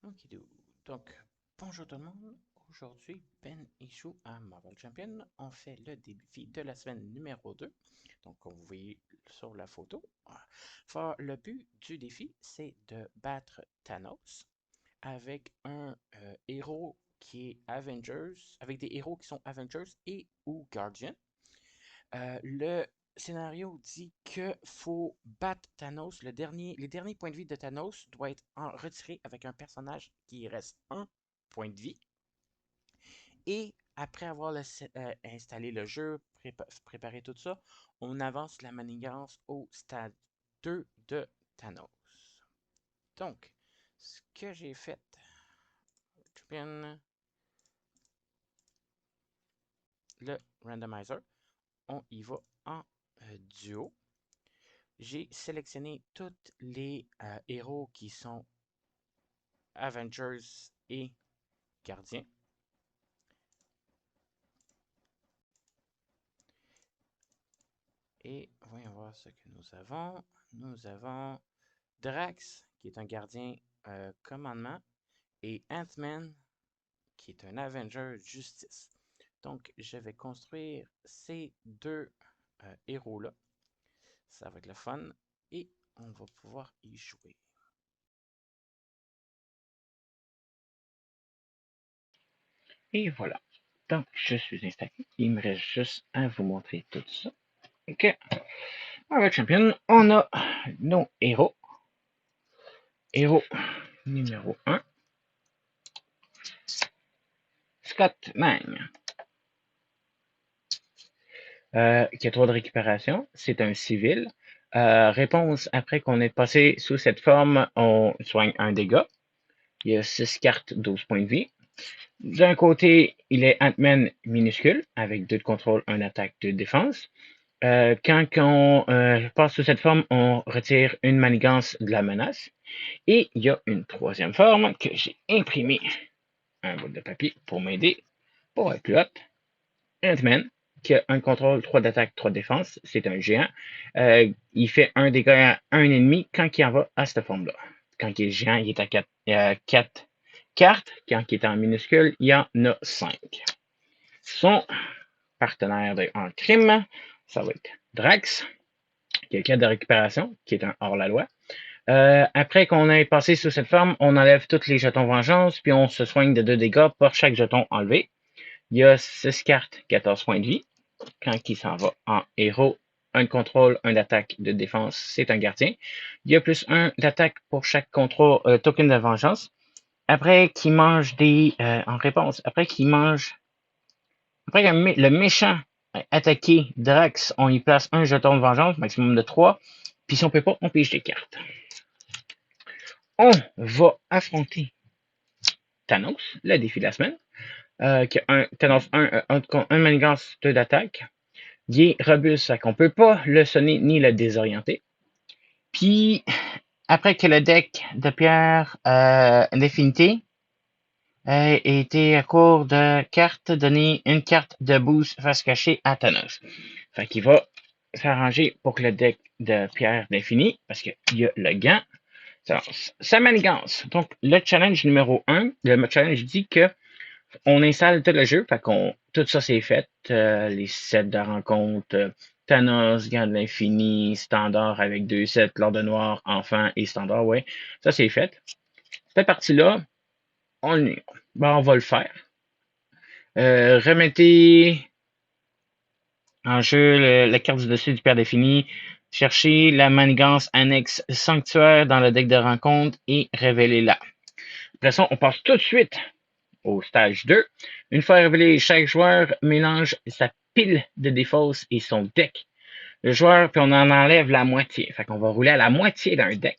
Ok, donc, bonjour tout le monde. Aujourd'hui, Ben et Chou à Marvel Champion ont fait le défi de la semaine numéro 2. Donc, comme vous voyez sur la photo, le but du défi, c'est de battre Thanos avec un héros qui est Avengers, avec des héros qui sont Avengers et ou Guardians. Le scénario dit que faut battre Thanos. Les derniers points de vie de Thanos doivent être retirés avec un personnage qui reste un point de vie. Et après avoir installé le jeu, préparé tout ça, on avance la manigance au stade 2 de Thanos. Donc, ce que j'ai fait, le randomizer, on y va en duo. J'ai sélectionné tous les héros qui sont Avengers et Gardiens. Et voyons voir ce que nous avons. Nous avons Drax, qui est un gardien commandement, et Ant-Man, qui est un Avenger justice. Donc, je vais construire ces deux héros-là. Ça va être le fun. Et on va pouvoir y jouer. Et voilà. Donc, je suis installé. Il me reste juste à vous montrer tout ça. Ok. Avec Champion, on a nos héros. Héros numéro 1, Scott Lang, qui a 3 de récupération. C'est un civil. Réponse, après qu'on ait passé sous cette forme, on soigne un dégât. Il y a 6 cartes, 12 points de vie. D'un côté, il est Ant-Man minuscule, avec 2 de contrôle, 1 d'attaque, 2 de défense. Quand on passe sous cette forme, on retire une manigance de la menace. Et il y a une troisième forme que j'ai imprimée un bout de papier pour m'aider, pour être plus haute. Ant-Man, qui a un contrôle, 3 d'attaque, 3 de défense. C'est un géant. Il fait un dégât à un ennemi quand il en va à cette forme-là. Quand il est géant, il est à 4 cartes. Quand il est en minuscule, il y en a 5. Son partenaire en crime, ça va être Drax, qui a 4 de récupération, qui est un hors-la-loi. Après qu'on ait passé sous cette forme, on enlève tous les jetons vengeance, puis on se soigne de 2 dégâts pour chaque jeton enlevé. Il y a 6 cartes, 14 points de vie. Quand il s'en va en héros, un de contrôle, un d'attaque, de défense, c'est un gardien. Il y a plus 1 d'attaque pour chaque contrôle, token de vengeance. Après qu'il mange en réponse, après le méchant attaqué Drax, on y place un jeton de vengeance, maximum de 3. Puis si on peut pas, on pige des cartes. On va affronter Thanos, le défi de la semaine, qui a Thanos 1 manigance, 2 d'attaque. Il est robuste, fait qu'on peut pas le sonner ni le désorienter. Puis, après que le deck de pierre d'infinité ait été à court de cartes, donner une carte de boost face cachée à Thanos. Fait qu'il va s'arranger pour que le deck de pierre d'infini, parce qu'il y a le gant, ça manigance. Donc, le challenge numéro 1, le challenge dit que on installe tout le jeu, fait qu'on tout ça c'est fait, les sets de rencontre, Thanos, Gant de l'Infini, standard avec 2 sets, l'ordre noir, enfant et standard, ouais, ça c'est fait. Cette partie-là, on va le faire. Remettez en jeu la carte du dessus du père défini, cherchez la manigance annexe sanctuaire dans le deck de rencontre et révélez-la. Après ça, on passe tout de suite au stage 2. Une fois révélé, chaque joueur mélange sa pile de défausse et son deck. Le joueur, puis on en enlève la moitié. Fait qu'on va rouler à la moitié d'un deck.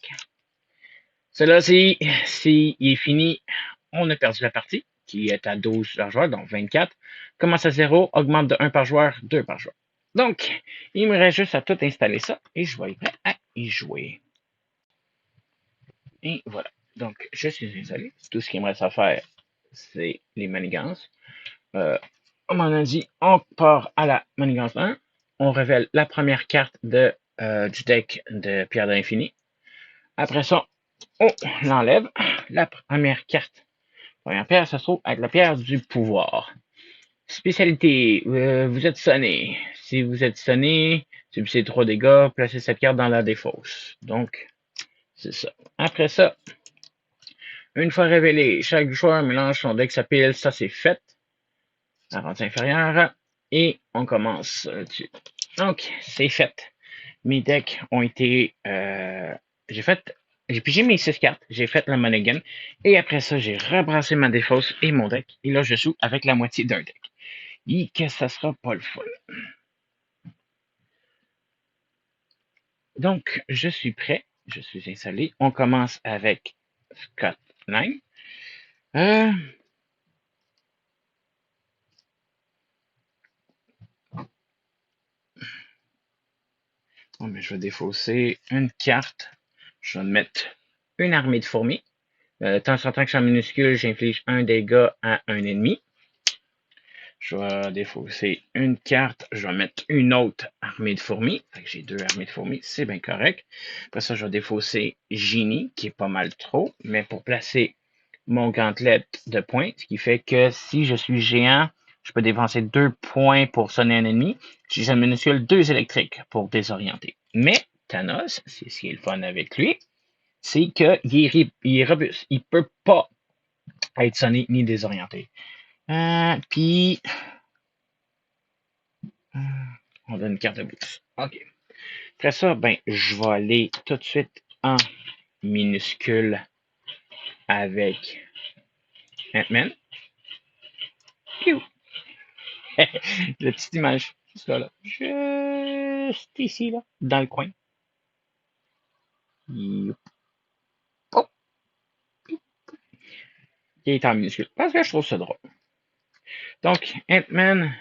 Cela, si il est fini, on a perdu la partie, qui est à 12 par joueur, donc 24. Commence à 0, augmente de 1 par joueur, 2 par joueur. Donc, il me reste juste à tout installer ça, et je vais être prêt à y jouer. Et voilà. Donc, je suis installé. Tout ce qu'il me reste à faire, c'est les manigances. On m'en a dit, on part à la manigance 1. On révèle la première carte du deck de Pierre de l'Infini. Après ça, On l'enlève. La première carte. Première pierre, ça se trouve être la pierre du pouvoir. Spécialité, vous êtes sonné. Si vous êtes sonné, subissez 3 dégâts, placez cette carte dans la défausse. Donc, c'est ça. Après ça, une fois révélé, chaque joueur mélange son deck sa pile, ça c'est fait. La rente inférieure. Et on commence là-dessus. Donc, c'est fait. Mes decks ont été. J'ai pigé mes 6 cartes, j'ai fait la mulligan, et après ça, j'ai rebrassé ma défausse et mon deck, et là, je joue avec la moitié d'un deck. Et que ça sera pas le fun. Donc, je suis prêt, je suis installé. On commence avec Scott Lang. Bon, mais je vais défausser une carte. Je vais mettre une armée de fourmis. Tant que je suis en minuscule, j'inflige un dégât à un ennemi. Je vais défausser une carte. Je vais mettre une autre armée de fourmis. Fait que j'ai 2 armées de fourmis, c'est bien correct. Après ça, je vais défausser Genie, qui est pas mal trop, mais pour placer mon gantelet de points, ce qui fait que si je suis géant, je peux dépenser 2 points pour sonner un ennemi. Si j'ai un minuscule, 2 électriques pour désorienter. Mais Thanos, c'est ce qui est le fun avec lui, c'est qu'il est robuste. Il peut pas être sonné ni désorienté. Puis, on donne une carte de boost. OK. Après ça, ben, je vais aller tout de suite en minuscule avec Ant-Man. La petite image, juste là, juste ici, là, dans le coin. Oh, il est en minuscule. Parce que je trouve ça drôle. Donc, Ant-Man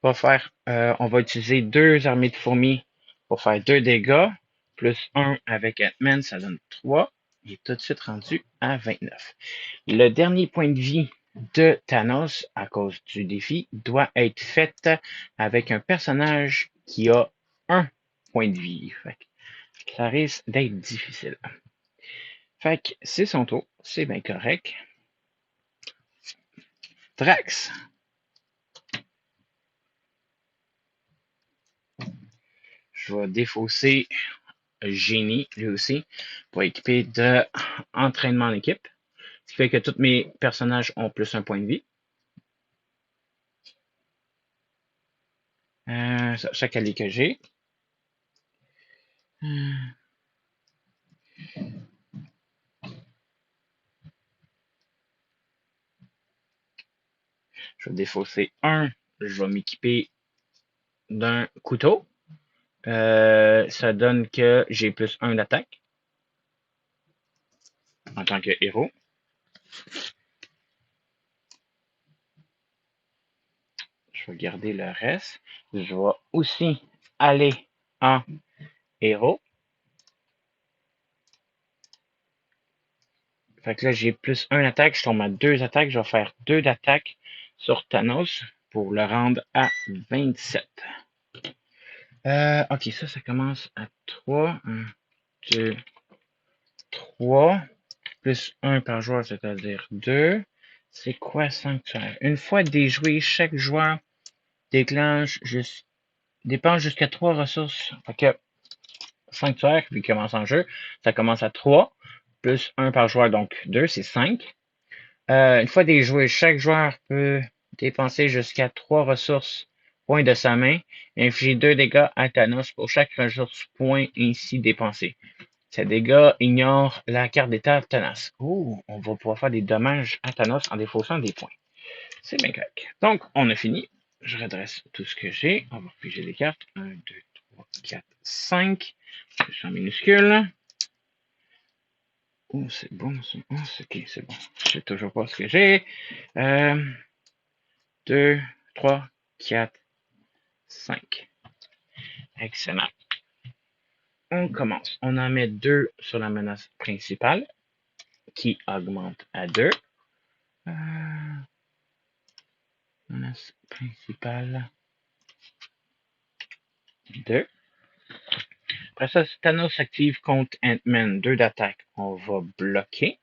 va faire, on va utiliser 2 armées de fourmis pour faire 2 dégâts, plus 1 avec Ant-Man, ça donne 3. Il est tout de suite rendu à 29. Le dernier point de vie de Thanos, à cause du défi, doit être fait avec un personnage qui a 1 point de vie. Fait que ça risque d'être difficile. Fait que c'est son tour, c'est bien correct. Drax. Je vais défausser Génie, lui aussi, pour équiper de entraînement en équipe. Ce qui fait que tous mes personnages ont plus 1 point de vie. Chaque allié que j'ai. Je vais défausser 1. Je vais m'équiper d'un couteau. Ça donne que j'ai plus 1 d'attaque en tant que héros. Je vais garder le reste. Je vais aussi aller en héros. Fait que là, j'ai plus 1 attaque. Je tombe à 2 attaques. Je vais faire 2 d'attaque sur Thanos pour le rendre à 27. Ok, ça commence à 3. 1, 2, 3. Plus 1 par joueur, c'est-à-dire 2. C'est quoi Sanctuaire? Une fois déjoué, chaque joueur déclenche dépense jusqu'à 3 ressources. Fait que Sanctuaire, vu qu'il commence en jeu, ça commence à 3. Plus 1 par joueur, donc 2, c'est 5. Une fois déjoué, chaque joueur peut dépenser jusqu'à 3 ressources points de sa main et infliger 2 dégâts à Thanos pour chaque ressource point ainsi dépensé. Ces dégâts ignorent la carte d'état Thanos. Oh, on va pouvoir faire des dommages à Thanos en défaussant des points. C'est bien correct. Donc, on a fini. Je redresse tout ce que j'ai. On va piger les cartes. 1, 2, 3, 4, 5. Je suis en minuscule. Oh, c'est bon, ça. Oh, ok, c'est bon. Je sais toujours pas ce que j'ai. 2, 3, 4, 5. Excellent. On commence. On en met 2 sur la menace principale qui augmente à 2. Menace principale 2. Après ça, si Thanos s'active contre Ant-Man, 2 d'attaque, on va bloquer.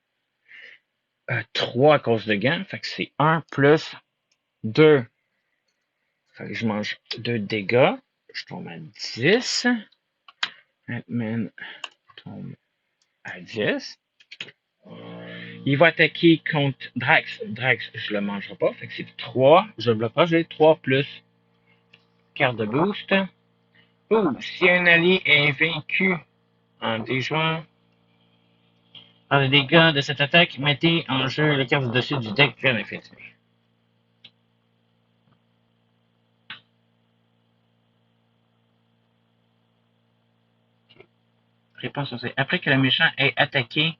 3 à cause de gants, fait que c'est 1 plus 2. Fait que je mange 2 dégâts. Je tombe à 10. Ant-Man tombe à 10. Il va attaquer contre Drax. Drax, je le mangerai pas. Fait que c'est 3. Je le bloque pas. J'ai 3 plus carte de boost. Si un allié est vaincu en déjouant par les dégâts de cette attaque, mettez en jeu la carte dessus du deck vers l'infini. Réponse sur après que le méchant ait attaqué.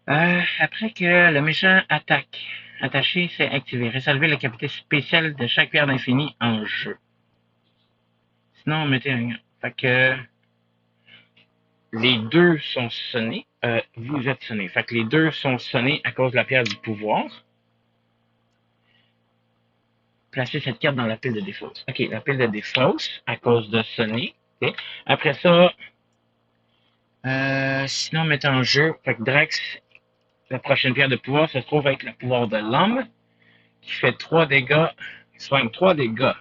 Après que le méchant attaché s'est activé, résolvez la capacité spéciale de chaque pierre d'infini en jeu. Sinon, mettez un. Fait que les deux sont sonnés. Vous êtes sonné. Fait que les deux sont sonnés à cause de la pierre du pouvoir. Placez cette carte dans la pile de défausse. Ok, la pile de défausse à cause de sonner. Okay. Après ça, sinon, mettez en jeu. Fait que Drax, la prochaine pierre de pouvoir se trouve avec le pouvoir de l'homme qui fait 3 dégâts. Il soigne 3 dégâts.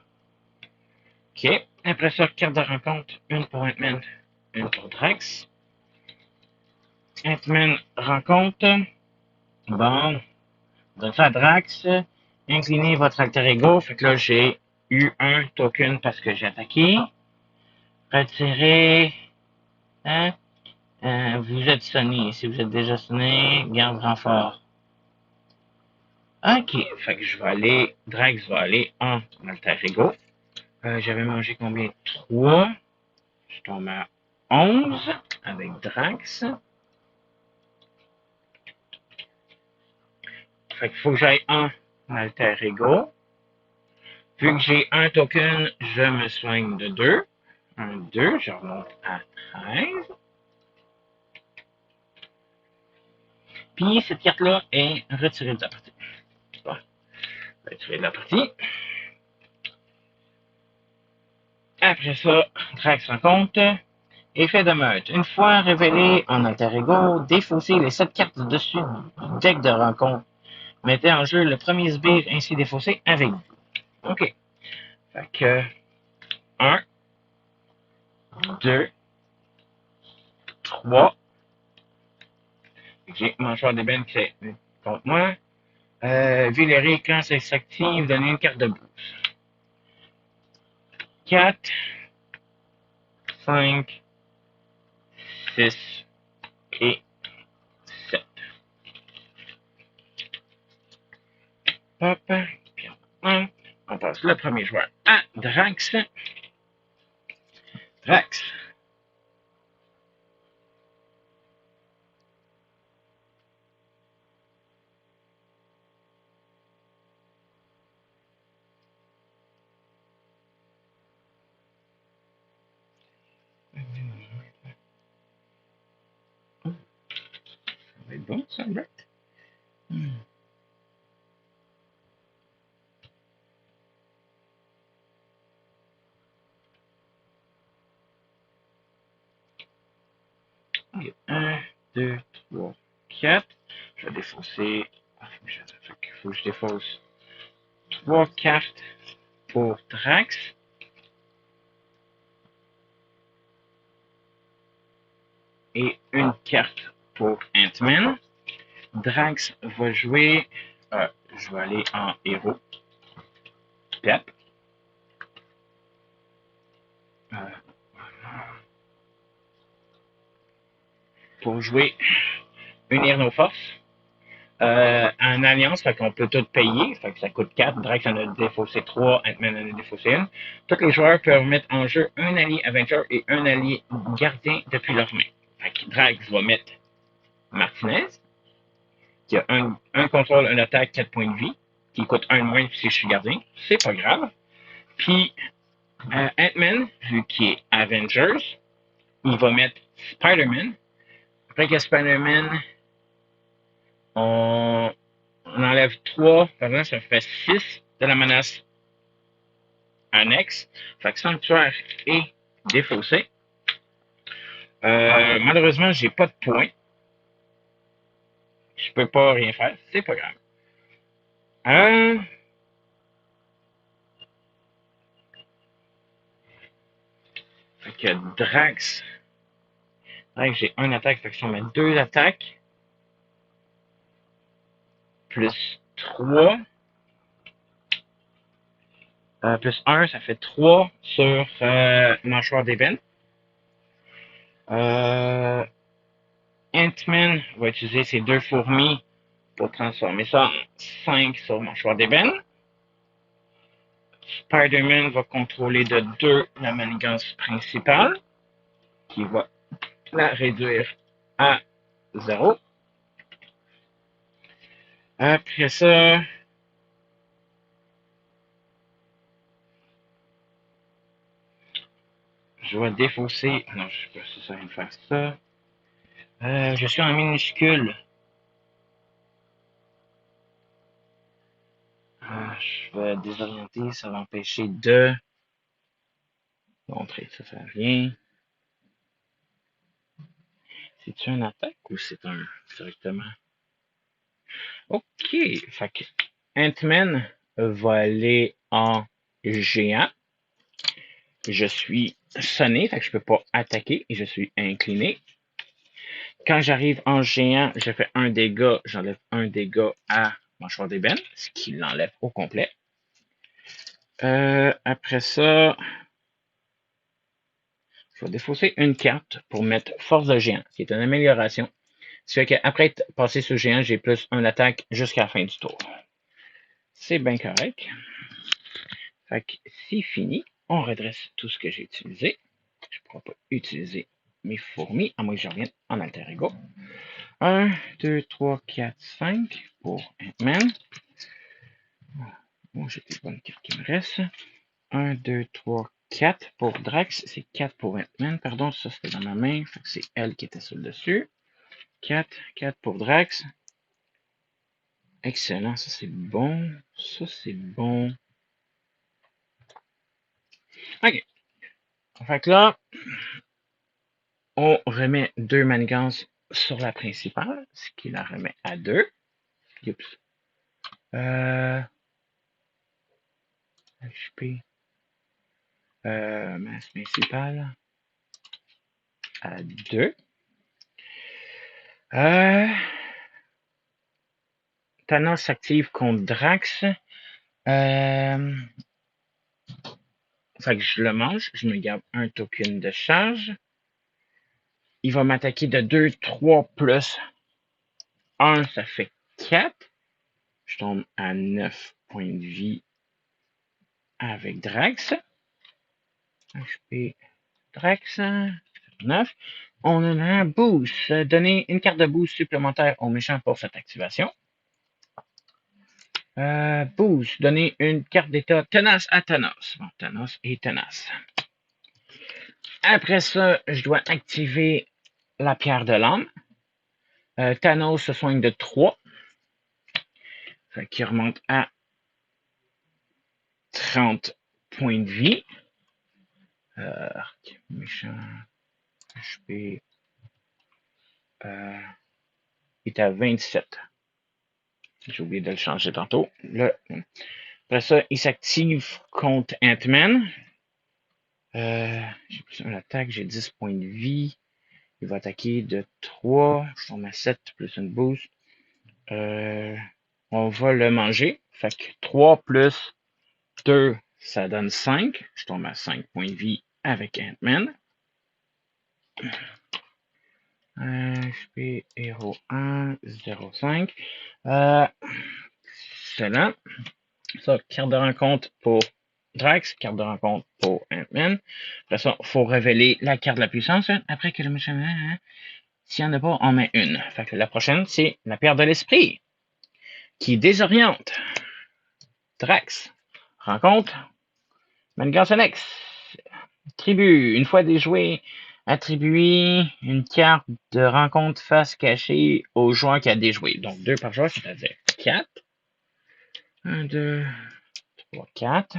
Ok. Après ça, carte de rencontre. Une pour Ant-Man, une pour Drax. Ant-Man rencontre. Bon. Donne ça à Drax. Inclinez votre alter ego. Fait que là, j'ai eu un token parce que j'ai attaqué. Retirez. Hein? Vous êtes sonné. Si vous êtes déjà sonné, garde renfort. Ok. Fait que je vais aller. Drax va aller en alter ego. J'avais mangé combien? 3. Je tombe à 11 avec Drax. Fait qu'il faut que j'aille en alter ego. Vu que j'ai un token, je me soigne de 2. 1, 2, je remonte à 13. Puis cette carte-là est retirée de la partie. Bon, retirée de la partie. Après ça, Drax rencontre. Effet de meute. Une fois révélé en alter ego, défaussez les 7 cartes dessus du deck de rencontre. Mettez en jeu le premier sbire ainsi défaussé avec vous. OK. Fait que 1, 2, 3. OK, mâchoire d'ébène qui est contre moi. Villeray, quand ça s'active, donnez une carte de boost. 4, 5, 6 et 7. Hop. Puis on passe le premier joueur à Drax. Drax. Ça va être bon, ça, Drax? 1, 2, 3, 4. Je vais défausser. Il faut que je défausse 3 cartes pour Drax. Et une carte pour Ant-Man. Drax va jouer. Je vais aller en héros. Pep. Pour jouer unir nos forces. En alliance, fait qu'on peut tout payer. Fait que ça coûte 4. Drax en a défaussé 3. Ant-Man en a défaussé 1. Tous les joueurs peuvent mettre en jeu un allié Avenger et un allié gardien depuis leur main. Fait que Drax va mettre Martinez, qui a un contrôle, une attaque, 4 points de vie, qui coûte 1 de moins si je suis gardien. C'est pas grave. Puis Ant-Man, vu qu'il est Avengers, il va mettre Spider-Man. Après que Spider-Man, on enlève 3, par exemple, ça fait 6 de la menace annexe. Fait que Sanctuaire est défaussé. Malheureusement, j'ai pas de points. Je peux pas rien faire. C'est pas grave. Fait que Drax. Drax, j'ai une attaque. Fait que si on met 2 attaques. Plus 3. Plus 1, ça fait 3 sur mâchoire d'ébène. Ant-Man va utiliser ses 2 fourmis pour transformer ça en 5 sur mâchoire d'ébène. Spider-Man va contrôler de 2 la manigance principale, qui va la réduire à 0. Après ça, je vais défausser. Non, je sais pas si ça vient de faire ça. Je suis en minuscule. Je vais désorienter, ça va empêcher de montrer. Ça sert à rien. C'est-tu une attaque ou c'est un directement? Ok, fait que Ant-Man va aller en géant. Je suis sonné, fait que je peux pas attaquer et je suis incliné. Quand j'arrive en géant, je fais un dégât, j'enlève un dégât à mâchoire d'ébène, ce qui l'enlève au complet. Après ça, je vais défausser une carte pour mettre force de géant, qui est une amélioration. Ce qui fait qu'après être passé sur géant, j'ai plus 1 attaque jusqu'à la fin du tour. C'est bien correct. Fait que c'est fini. On redresse tout ce que j'ai utilisé. Je ne pourrai pas utiliser mes fourmis, à moins que je revienne en alter ego. 1, 2, 3, 4, 5 pour Ant-Man. Bon, j'ai des bonnes cartes qui me restent. 1, 2, 3, 4 pour Drax. C'est 4 pour Ant-Man. Pardon, ça c'était dans ma main. Fait que c'est elle qui était sur le dessus. 4, 4 pour Drax. Excellent, ça c'est bon. Ça c'est bon. Ok. Fait que là, on remet 2 manigances sur la principale, ce qui la remet à 2. Oups. HP. Masse principale à 2. Thanos s'active contre Drax. Fait que je le mange. Je me garde un token de charge. Il va m'attaquer de 2, 3 plus 1, ça fait 4. Je tombe à 9 points de vie avec Drax. HP Drax, 9. On a un boost. Donner une carte de boost supplémentaire au méchant pour cette activation. Boost. Donner une carte d'état tenace à Thanos. Bon, Thanos est tenace. Après ça, je dois activer la pierre de l'âme. Thanos se soigne de 3. Fait qu'il remonte à 30 points de vie. Méchant. HP. Est à 27. J'ai oublié de le changer tantôt. Là. Après ça, il s'active contre Ant-Man. J'ai plus une attaque, j'ai 10 points de vie. Il va attaquer de 3. Je tombe à 7 plus une boost. On va le manger. Fait que 3 plus 2, ça donne 5. Je tombe à 5 points de vie avec Ant-Man. HP Hero 1, 0,5. Excellent. Ça, carte de rencontre pour Drax, carte de rencontre pour Ant-Man. Après ça, il faut révéler la carte de la puissance. Après que le méchant... S'il n'y en a pas, on met une. Fait que la prochaine, c'est la pierre de l'esprit, qui désoriente Drax. Rencontre Mangansonex. Tribu. Une fois déjoué, attribuer une carte de rencontre face cachée au joueur qui a déjoué. Donc 2 par joueur, c'est-à-dire 4. 1, 2, 3, 4.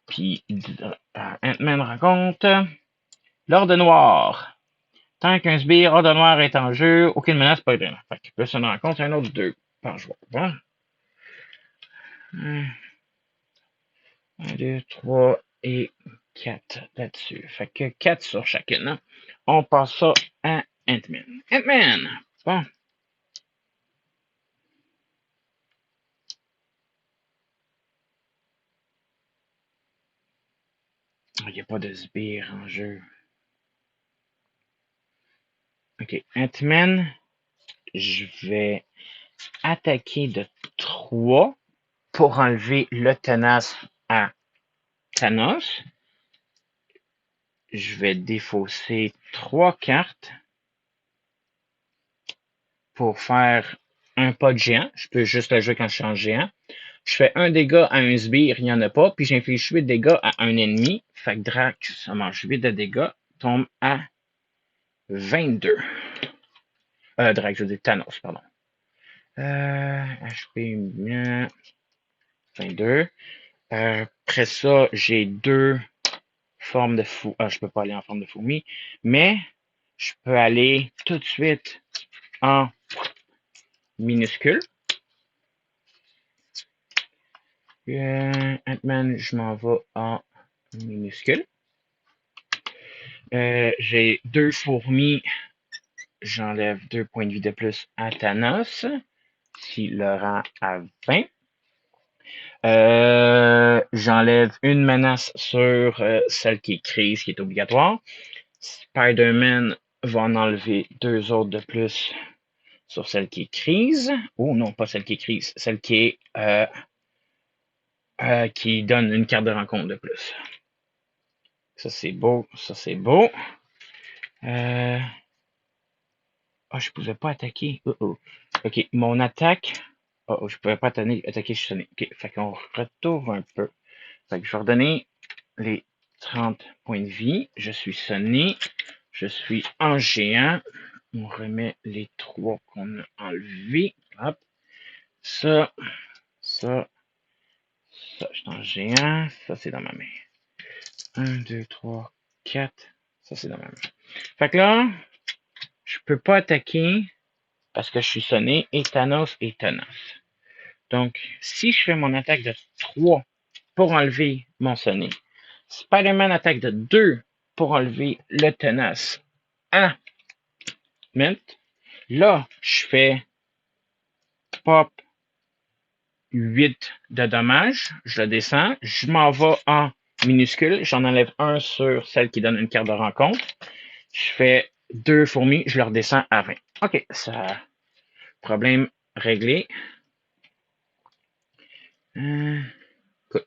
Puis Ant-Man rencontre L'ordre noir. Tant qu'un sbire ordre noir est en jeu, aucune menace peut être. Fait qu'il peut se rendre compte un autre 2 par joueur. Bon. 1, 2, 3 et 4 là-dessus. Fait que 4 sur chacune. On passe ça à Ant-Man. Ant-Man! Bon. Il n'y a pas de sbire en jeu. Ok, Ant-Man, je vais attaquer de 3 pour enlever le tenace à Thanos. Je vais défausser 3 cartes pour faire un pas de géant. Je peux juste le jouer quand je suis en géant. Je fais un dégât à un sbire, il n'y en a pas. Puis j'inflige 8 dégâts à un ennemi. Fait que Drax, ça mange 8 de dégâts. Tombe à 22. Drax, je veux dire Thanos, pardon. HP 22. Après ça, j'ai 2 formes de fou. Je peux pas aller en forme de fourmi. Mais je peux aller tout de suite en minuscule. Ant-Man, je m'en vais en minuscule. J'ai 2 fourmis. J'enlève 2 points de vie de plus à Thanos. Si le rend à 20. J'enlève une menace sur celle qui est crise, qui est obligatoire. Spider-Man va en enlever 2 autres de plus sur celle qui est crise. Oh non, pas celle qui est crise, celle qui est qui donne une carte de rencontre de plus. Ça c'est beau, ça c'est beau. Je pouvais pas attaquer. Ok, mon attaque. Je pouvais pas attaquer, je suis sonné. Ok, fait qu'on retourne un peu. Fait que je vais redonner les 30 points de vie. Je suis sonné. Je suis en géant. On remet les 3 qu'on a enlevés. Hop. Ça, ça, ça. Je suis en géant. Ça, c'est dans ma main. 1, 2, 3, 4. Ça, c'est dans ma main. Fait que là, je peux pas attaquer parce que je suis sonné et Thanos est tenace. Donc, si je fais mon attaque de 3 pour enlever mon sonné, Spider-Man attaque de 2 pour enlever le tenace à Mint. Là, je fais pop 8 de dommages. Je le descends. Je m'en vais en minuscule. J'en enlève un sur celle qui donne une carte de rencontre. Je fais 2 fourmis. Je le redescends à 20. OK, ça. Problème réglé. Cool.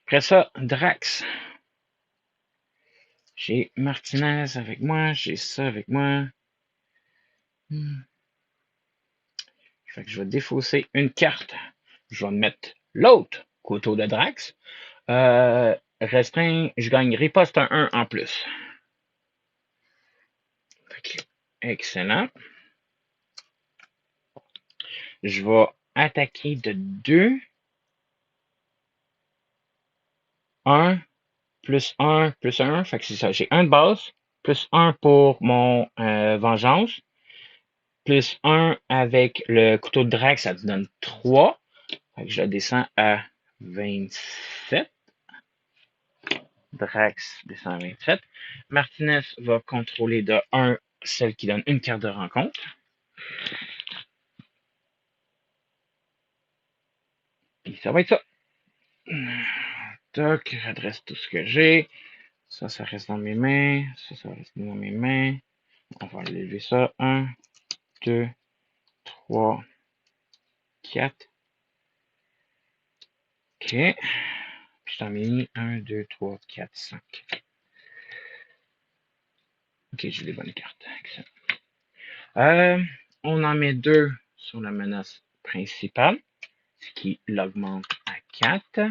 Après ça, Drax. J'ai Martinez avec moi. J'ai ça avec moi. Fait que je vais défausser une carte. Je vais mettre l'autre couteau de Drax. Restreint, je gagne riposte 1 en plus. Excellent. Je vais attaquer de 2. 1, plus 1, plus 1. Fait que c'est ça. J'ai 1 de base, plus 1 pour mon vengeance, plus 1 avec le couteau de Drax, ça te donne 3. Fait que je descends à 27. Drax descend à 27. Martinez va contrôler de 1 celle qui donne une carte de rencontre. Et ça va être ça. Toc, j'adresse tout ce que j'ai. Ça reste dans mes mains. Ça reste dans mes mains. On va lever ça. 1, 2, 3, 4. OK. Puis j'en ai mis 1, 2, 3, 4, 5. OK, j'ai les bonnes cartes. Excellent. On en met 2 sur la menace principale, ce qui l'augmente à 4.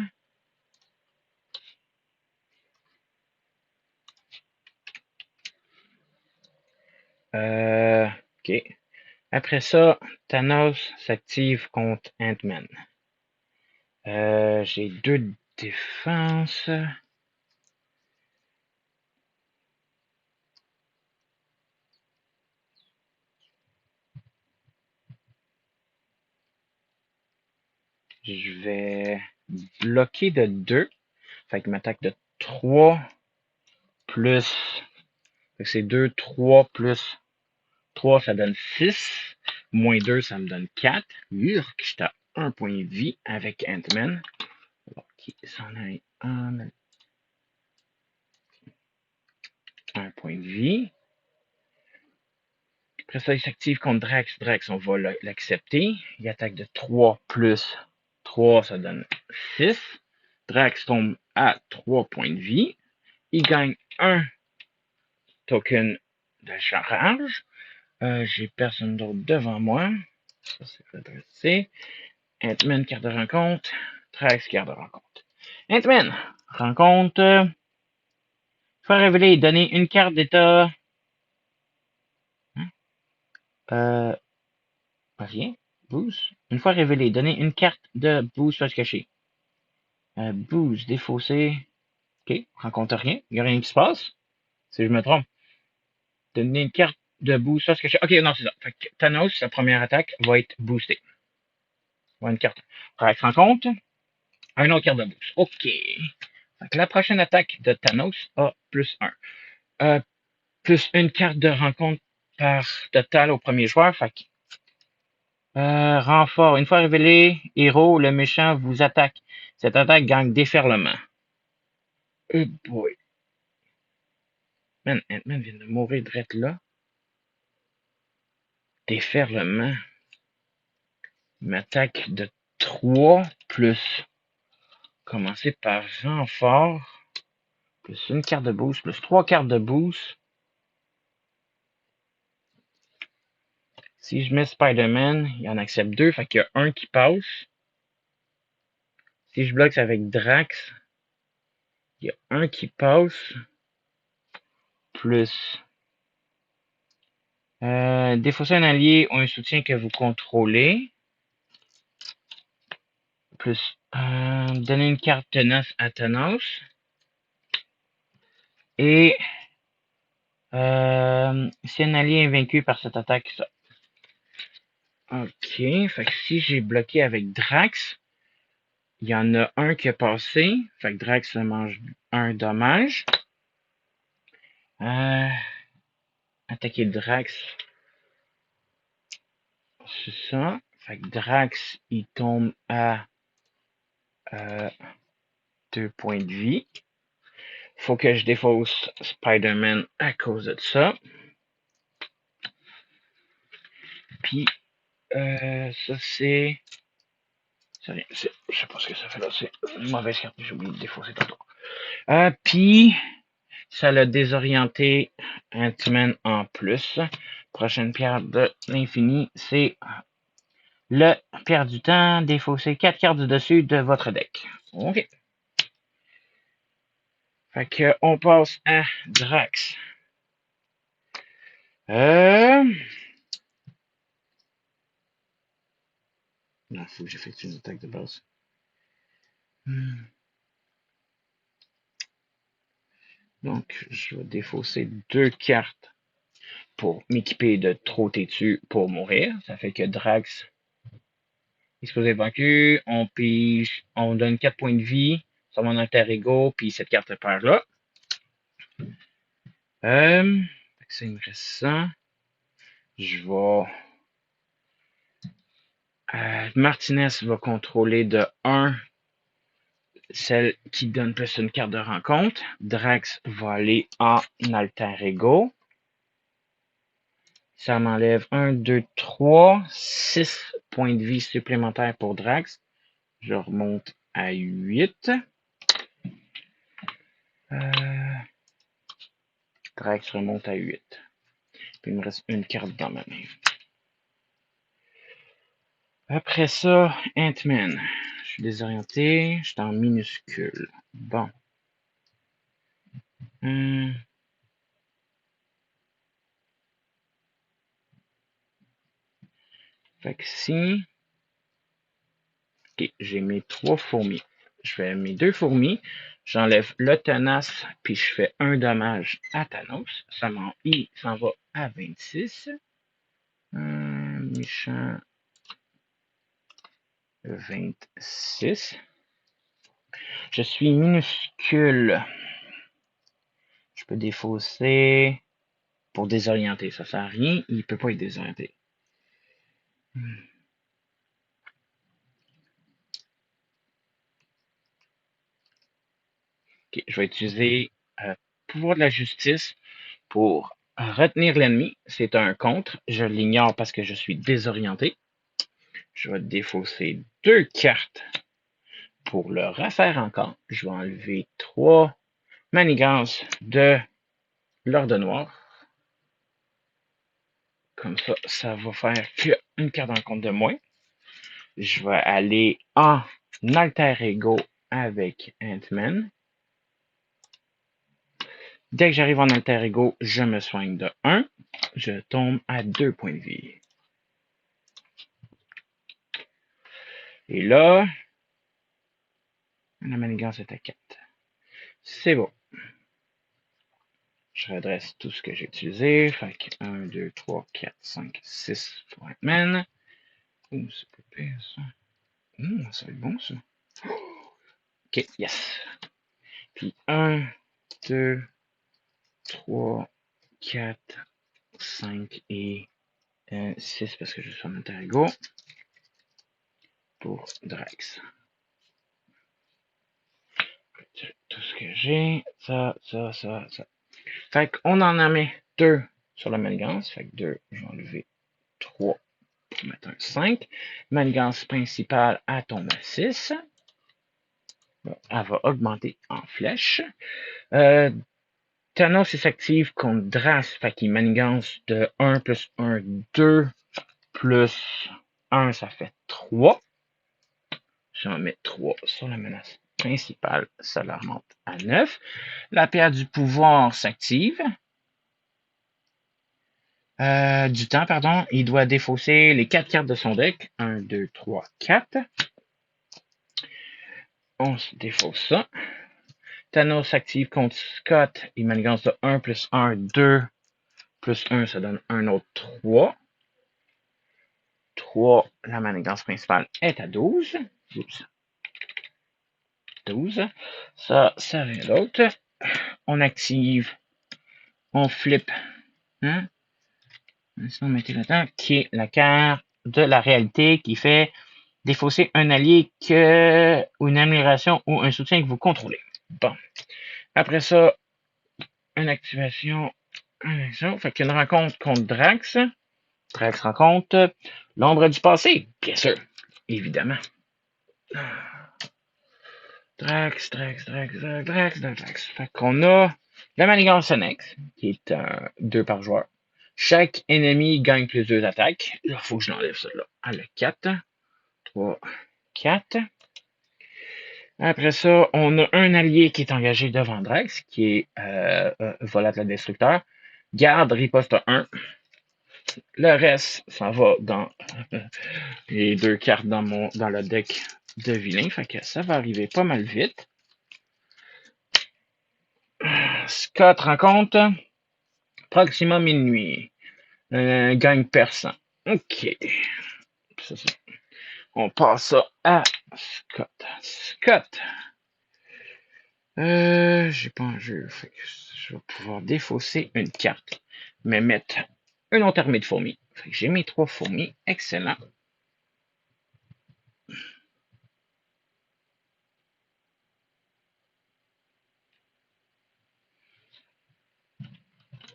OK. Après ça, Thanos s'active contre Ant-Man. J'ai 2 défenses. Je vais bloquer de 2. Fait que m'attaque de 3 plus. Fait que c'est 2, 3 plus 3, ça donne 6. Moins 2, ça me donne 4. Urk, j'étais à 1 point de vie avec Ant-Man. Ok, s'en a un point de vie. Après ça, il s'active contre Drax. Drax, on va l'accepter. Il attaque de 3 plus 3, ça donne 6. Drax tombe à 3 points de vie. Il gagne un token de charge. J'ai personne d'autre devant moi. Ça, c'est redressé. Ant-Man, carte de rencontre. Drax, carte de rencontre. Ant-Man, rencontre. Faire révéler, donner une carte d'état. Euh, rien. Boost. Une fois révélé, donner une carte de boost face cachée. Boost, défaussé. Ok, rencontre rien. Il n'y a rien qui se passe. Si je me trompe. Donner une carte de boost face cachée. Ok, non, c'est ça. Fait que Thanos, sa première attaque, va être boostée. On va une carte. Drax rencontre. Un autre carte de boost. Ok. Fait que la prochaine attaque de Thanos a plus 1. Plus une carte de rencontre par total au premier joueur. Fait que renfort. Une fois révélé, héros, le méchant vous attaque. Cette attaque gagne déferlement. Oh boy. Man, Ant-Man vient de mourir direct là. Déferlement. M'attaque de 3 plus. Commencer par renfort. Plus une carte de boost. Plus 3 cartes de boost. Si je mets Spider-Man, il en accepte 2. Fait qu'il y a un qui passe. Si je bloque avec Drax, il y a un qui passe. Plus. Défausser un allié ou un soutien que vous contrôlez. Plus. Donner une carte tenace à Thanos. Et. Si un allié est vaincu par cette attaque, ça. Ok. Fait que si j'ai bloqué avec Drax, il y en a un qui est passé. Fait que Drax se mange un dommage. Attaquer Drax. C'est ça. Fait que Drax, il tombe à 2 points de vie. Faut que je défausse Spider-Man à cause de ça. Puis, ça c'est... Je sais pas ce que ça fait là. C'est une mauvaise carte. J'ai oublié de défausser tantôt. Puis, ça l'a désorienté Ant-Man en plus. Prochaine pierre de l'infini, c'est le pierre du temps. Défausser 4 cartes du dessus de votre deck. Ok. Fait que on passe à Drax. Non, faut que j'effectue une attaque de base. Donc, je vais défausser 2 cartes pour m'équiper de trop têtu pour mourir. Ça fait que Drax est supposé vaincu. On pige, on donne 4 points de vie sur mon alter ego, puis cette carte perd là. Ça, il me reste ça. Je vais. Martinez va contrôler de 1 celle qui donne plus une carte de rencontre. Drax va aller en alter ego. Ça m'enlève 1, 2, 3, 6 points de vie supplémentaires pour Drax. Je remonte à 8. Drax remonte à 8. Puis il me reste une carte dans ma main. Après ça, Ant-Man. Je suis désorienté. Je suis en minuscule. Bon. Fait que si... Ok, j'ai mes 3 fourmis. Je fais mes 2 fourmis. J'enlève le tenace, puis je fais un dommage à Thanos. Ça s'en va à 26. Méchant. 26. Je suis minuscule. Je peux défausser pour désorienter. Ça sert à rien. Il ne peut pas être désorienté. Ok, je vais utiliser pouvoir de la justice pour retenir l'ennemi. C'est un contre. Je l'ignore parce que je suis désorienté. Je vais défausser 2 cartes pour le refaire encore. Je vais enlever 3 manigances de l'ordre noir. Comme ça, ça va faire une carte en compte de moins. Je vais aller en alter ego avec Ant-Man. Dès que j'arrive en alter ego, je me soigne de 1. Je tombe à 2 points de vie. Et là, la manigance est à 4. C'est bon. Je redresse tout ce que j'ai utilisé. Fait que 1, 2, 3, 4, 5, 6 pour Ant-Man. Oh, c'est pas pire ça. Ça va être bon ça. Ok, yes. Puis 1, 2, 3, 4, 5 et 6 parce que je suis en alter ego pour Drax. Tout ce que j'ai, ça. Fait qu'on en met 2 sur la manigance. Fait que 2, je vais enlever 3 pour mettre un 5. Manigance principale, elle tombe à 6. Bon, elle va augmenter en flèche. Thanos s'active contre Drax, fait qu'il manigance de 1 plus 1, 2 plus 1, ça fait 3. Je vais en mettre 3 sur la menace principale, ça la remonte à 9. La pierre du pouvoir s'active. Du temps, pardon. Il doit défausser les 4 cartes de son deck. 1, 2, 3, 4. On se défausse ça. Thanos s'active contre Scott. Il manigance de 1 plus 1, 2 plus 1, ça donne un autre 3. 3, la manigance principale est à 12. Oups. 12. Ça rien d'autre. On active, on flip, hein? On mettait là-dedans, qui est la carte de la réalité qui fait défausser un allié ou une amélioration ou un soutien que vous contrôlez. Bon. Après ça, une activation. Fait qu'une rencontre contre Drax. Drax rencontre l'ombre du passé, bien sûr. Évidemment. Drax. Fait qu'on a la manigance annexe, qui est 2 par joueur. Chaque ennemi gagne plus 2 attaques. Il faut que je l'enlève ça là. À le 4. 3, 4. Après ça, on a un allié qui est engagé devant Drax, qui est Volatile Destructeur. Garde riposte 1. Le reste, ça va dans les 2 cartes dans le deck de vilain. Fait que ça va arriver pas mal vite. Scott rencontre Proxima Minuit. Gagne persan. Ok. On passe ça à Scott. Scott. J'ai pas un jeu. Fait que je vais pouvoir défausser une carte. Mais mettre une autre armée de fourmis. Fait que j'ai mes 3 fourmis. Excellent.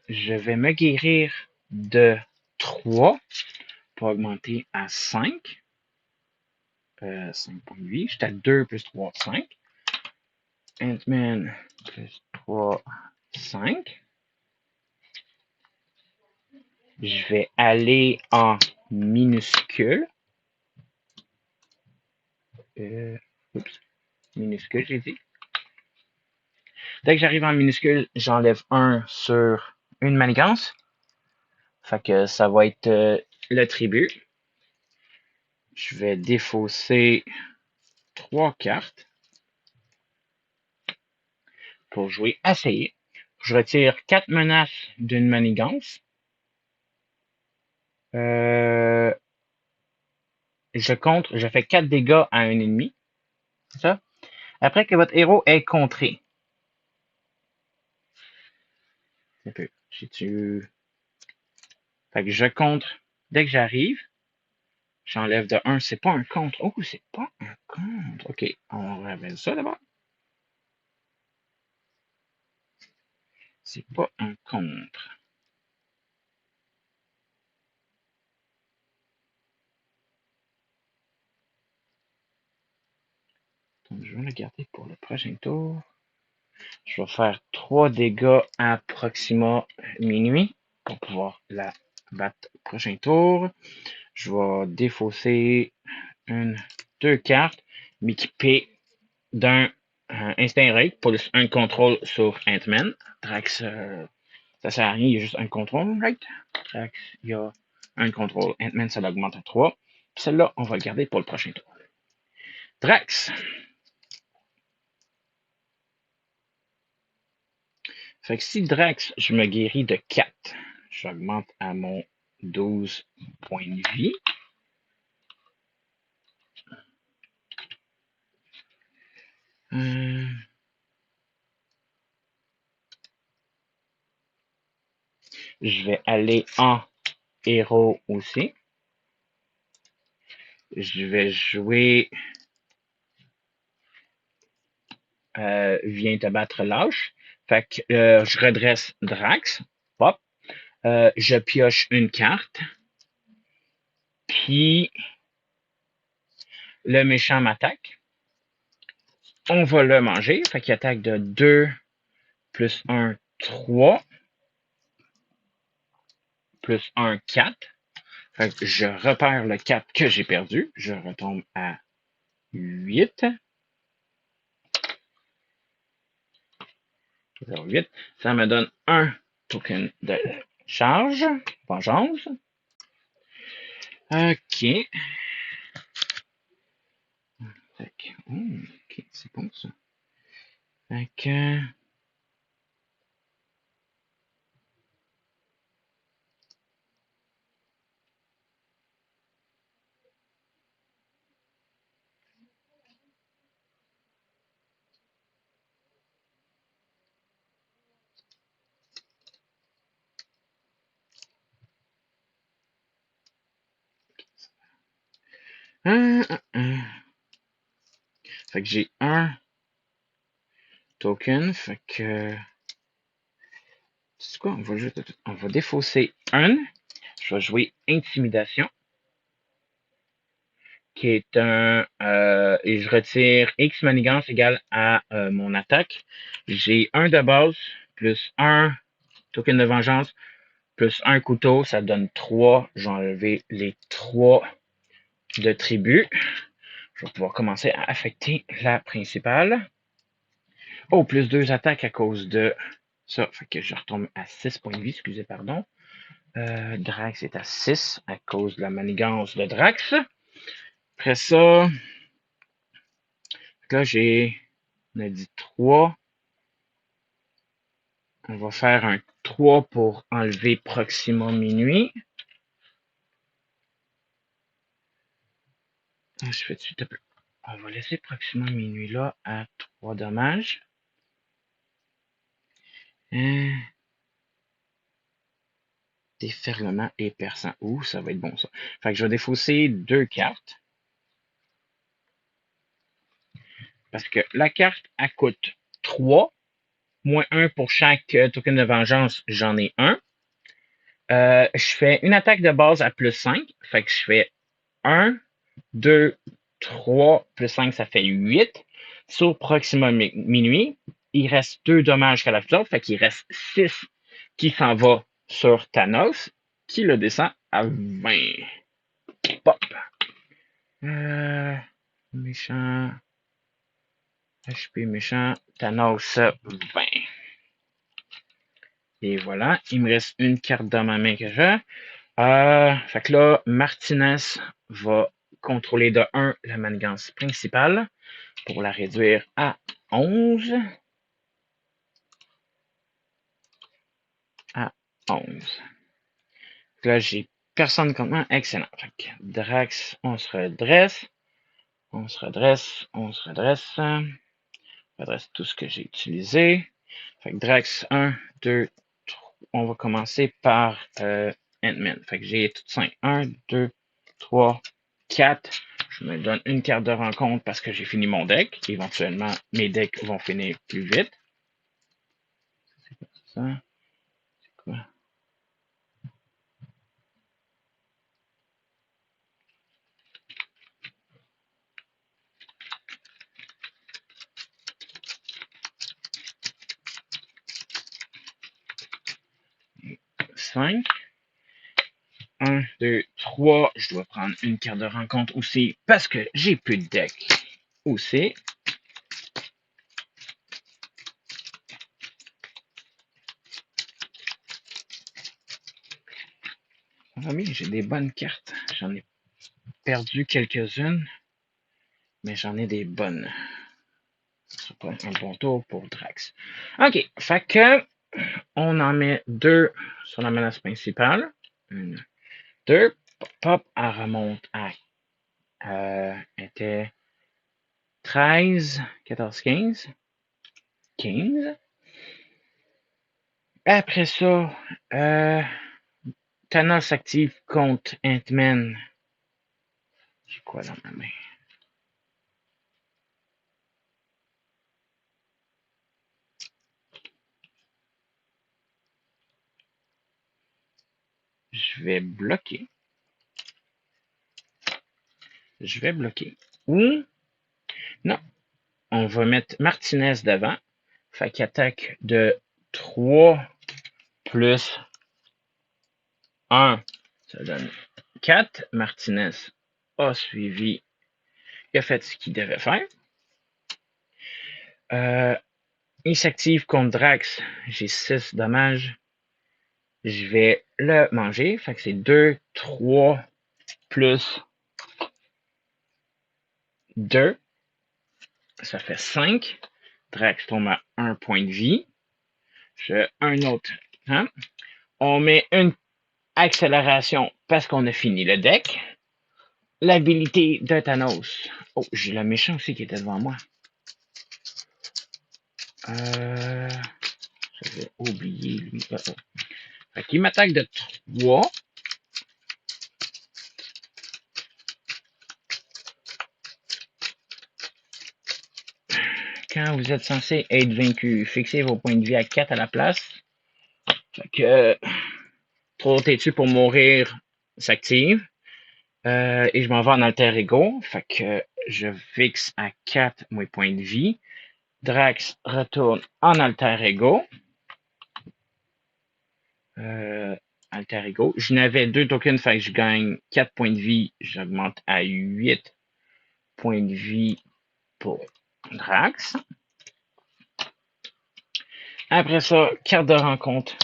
Je vais me guérir de 3 pour augmenter à 5. 5 points de vie. J'étais à 2 plus 3, 5. Ant-Man plus 3, 5. Je vais aller en minuscule. Oups. Minuscule, j'ai dit. Dès que j'arrive en minuscule, j'enlève 1 sur une manigance. Fait que ça va être le tribut. Je vais défausser 3 cartes pour jouer essayer. Je retire 4 menaces d'une manigance. je fais 4 dégâts à un ennemi. C'est ça? Après que votre héros est contré. Un peu. Fait que je contre. Dès que j'arrive, j'enlève de 1. C'est pas un contre. Oh, c'est pas un contre. OK, on révèle ça d'abord. C'est pas un contre. Donc, je vais le garder pour le prochain tour. Je vais faire 3 dégâts à Proxima Minuit pour pouvoir la battre au prochain tour. Je vais défausser 2 cartes, m'équiper d'un instinct héroïque, plus un contrôle sur Ant-Man. Drax, ça sert à rien, il y a juste un contrôle, right? Drax, il y a un contrôle. Ant-Man, ça l'augmente à 3. Puis celle-là, on va le garder pour le prochain tour. Drax. Fait que si Drax, je me guéris de 4, j'augmente à mon 12 points de vie. Je vais aller en héros aussi. Je vais jouer viens te battre lâche. Fait que je redresse Drax. Pop. Je pioche une carte. Puis le méchant m'attaque. On va le manger. Fait qu'il attaque de 2 plus 1, 3. Plus 1, 4. Fait que je repère le 4 que j'ai perdu. Je retombe à 8. 8. Ça me donne un token de charge. Vengeance. OK. OK, c'est bon ça. Fait que... Fait que j'ai un token. Fait que... C'est quoi? On va défausser un. Je vais jouer Intimidation. Qui est un... et je retire X manigance égale à mon attaque. J'ai un de base, plus un token de vengeance, plus un couteau, ça donne 3. Je vais enlever les 3 de tribu. Je vais pouvoir commencer à affecter la principale. Oh, plus 2 attaques à cause de ça. Fait que je retombe à 6 points de vie, excusez, pardon. Drax est à 6 à cause de la manigance de Drax. Après ça, là, on a dit 3. On va faire un 3 pour enlever Proxima Minuit. Je fais tout de suite. On va laisser Proxima Minuit là à 3 dommages. Déferlement et perçant. Ouh, ça va être bon ça. Fait que je vais défausser 2 cartes. Parce que la carte, elle coûte 3. Moins 1 pour chaque token de vengeance, j'en ai un. Je fais une attaque de base à plus 5. Fait que je fais 1, 2, 3, plus 5, ça fait 8. Sur Proxima Minuit, il reste 2 dommages qu'à la fleur. Fait qu'il reste 6 qui s'en va sur Thanos, qui le descend à 20. Pop. Méchant. HP méchant. Thanos 20. Et voilà, il me reste une carte dans ma main que j'ai. Fait que là, Martinez va contrôler de 1 la manigance principale pour la réduire à 11. À 11. Là, j'ai personne contre moi. Excellent. Fait que Drax, on se redresse. On se redresse. On se redresse. On redresse tout ce que j'ai utilisé. Fait que Drax, 1, 2, 3. On va commencer par Ant-Man. Fait que j'ai tout 5. 1, 2, 3, 4. Je me donne une carte de rencontre parce que j'ai fini mon deck. Éventuellement, mes decks vont finir plus vite. Ça, c'est quoi? Cinq. 1, 2, 3. Je dois prendre une carte de rencontre aussi parce que j'ai plus de deck aussi. Oui, j'ai des bonnes cartes. J'en ai perdu quelques-unes, mais j'en ai des bonnes. C'est pas un bon tour pour Drax. OK, fait que on en met 2 sur la menace principale. 1, 2. Pop, elle remonte à était 13, 14, 15. 15. Après ça, Thanos active contre Ant-Man. J'ai quoi dans ma main? Je vais bloquer. Je vais bloquer. Ou, non, on va mettre Martinez devant. Fait qu'il attaque de 3 plus 1. Ça donne 4. Martinez a suivi. Il a fait ce qu'il devait faire. Il s'active contre Drax. J'ai 6 dommages. Je vais le manger. Fait que c'est 2, 3 plus 2. Ça fait 5. Drax tombe à 1 point de vie. Je un autre. Hein? On met une accélération parce qu'on a fini le deck. L'habilité de Thanos. Oh, j'ai le méchant aussi qui était devant moi. J'avais oublié lui. Fait qu'il m'attaque de 3. Quand vous êtes censé être vaincu, fixez vos points de vie à 4 à la place. Fait que trop têtu pour mourir s'active. Et je m'en vais en alter ego. Fait que je fixe à 4 mes points de vie. Drax retourne en alter ego. Alter ego. Je n'avais 2 tokens, fait que je gagne 4 points de vie. J'augmente à 8 points de vie pour Drax. Après ça, carte de rencontre.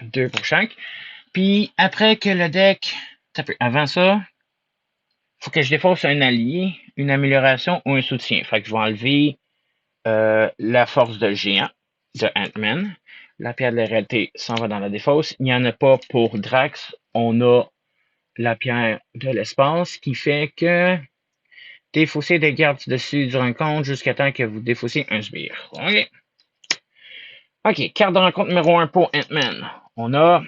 2 pour chaque. Puis après que le deck. Avant ça, faut que je défausse un allié, une amélioration ou un soutien. Fait que je vais enlever la force de géant de Ant-Man. La pierre de la réalité s'en va dans la défausse. Il n'y en a pas pour Drax. On a la pierre de l'espace qui fait que défausser des gardes dessus du rencontre jusqu'à temps que vous défaussiez un sbire. OK. OK. Carte de rencontre numéro 1 pour Ant-Man. On a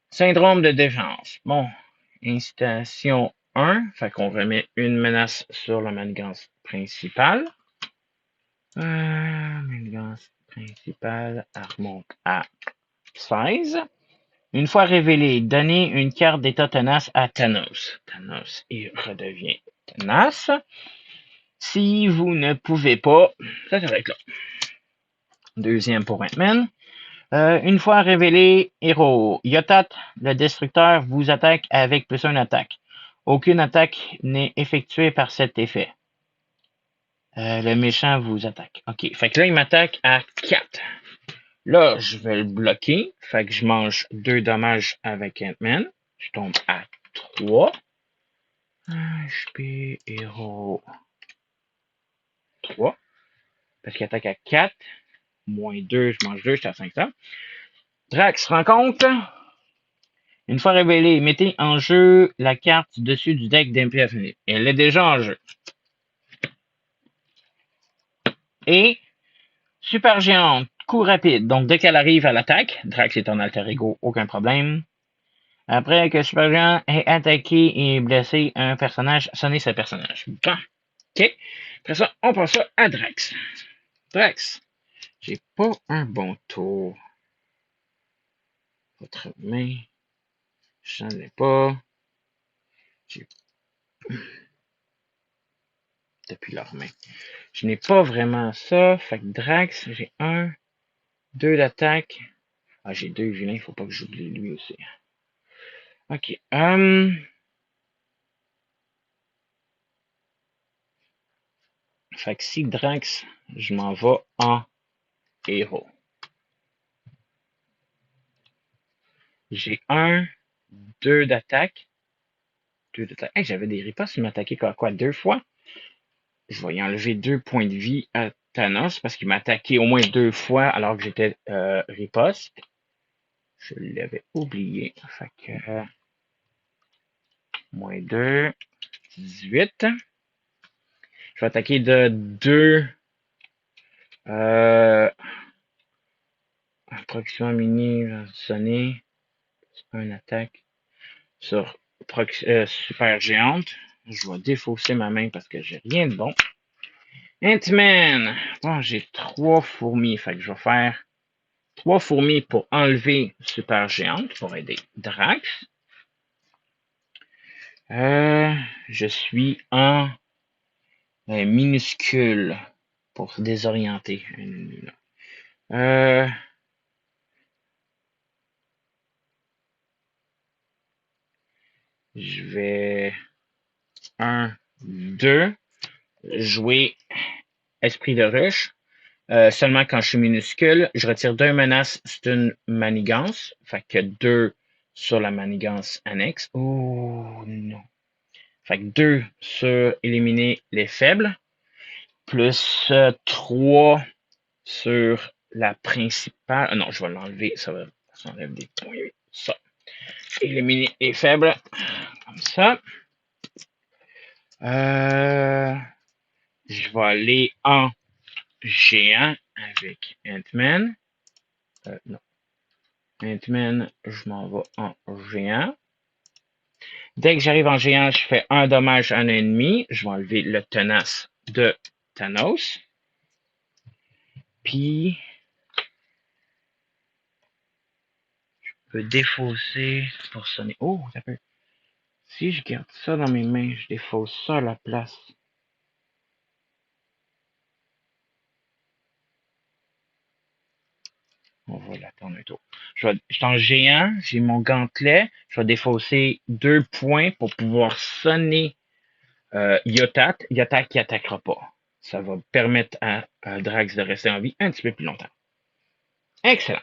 syndrome de défense. Bon. Incitation 1. Fait qu'on remet une menace sur la manigance principale. Manigance principale, elle remonte à 16. Une fois révélée, donnez une carte d'état tenace à Thanos. Thanos, il redevient tenace. Si vous ne pouvez pas, ça s'arrête là. Deuxième pour Ant-Man. Une fois révélé, héros, Yotat, le destructeur, vous attaque avec plus 1 attaque. Aucune attaque n'est effectuée par cet effet. Le méchant vous attaque. OK. Fait que là, il m'attaque à 4. Là, je vais le bloquer. Fait que je mange 2 dommages avec Ant-Man. Je tombe à 3. HP, héros. 3. Parce qu'il attaque à 4. Moins 2, je mange 2, j'étais à 500. Drax rencontre Une fois révélée, mettez en jeu la carte dessus du deck d'MPF. Elle est déjà en jeu. Et super géante, coup rapide. Donc dès qu'elle arrive à l'attaque, Drax est en alter ego, aucun problème. Après que super géant ait attaqué et blessé un personnage, sonnez ce personnage. Bon. OK. Après ça, on passe ça à Drax. Drax, j'ai pas un bon tour. Votre main, j'en ai pas. Depuis leur main. Je n'ai pas vraiment ça. Fait que Drax, j'ai 1, 2 d'attaque. Ah, j'ai 2 vilains, il faut pas que j'oublie lui aussi. Ok. Fait que si Drax, je m'en vais en héros. J'ai 1, 2 d'attaque. 2 d'attaque. Hey, j'avais des ripostes, il m'attaquait quoi, 2 fois? Je vais y enlever 2 points de vie à Thanos parce qu'il m'a attaqué au moins 2 fois alors que j'étais riposte. Je l'avais oublié. Fait que moins 2, 18. Je vais attaquer de 2 proximité mini sonné. Un attaque sur super géante. Je vais défausser ma main parce que j'ai rien de bon. Ant-Man. Bon, j'ai 3 fourmis. Fait que je vais faire 3 fourmis pour enlever super géante pour aider Drax. Je suis en minuscule pour se désorienter. Je vais 1, 2, jouer Esprit de ruche. Seulement quand je suis minuscule, je retire 2 menaces, c'est une manigance. Fait que 2 sur la manigance annexe. Oh non. Fait que 2 sur éliminer les faibles. Plus 3 sur la principale. Ah non, je vais l'enlever. Ça enlève des points. Ça. Éliminer les faibles. Comme ça. Je vais aller en géant avec Ant-Man. Non. Ant-Man, je m'en vais en géant. Dès que j'arrive en géant, je fais un dommage à un ennemi. Je vais enlever le tenace de Thanos. Puis, je peux défausser pour sonner. Oh, ça peut. Si je garde ça dans mes mains, je défausse ça à la place. On va l'attendre un tour. Je suis en géant, j'ai mon gantelet. Je vais défausser 2 points pour pouvoir sonner Yotat. Yotat qui attaquera pas. Ça va permettre à Drax de rester en vie un petit peu plus longtemps. Excellent.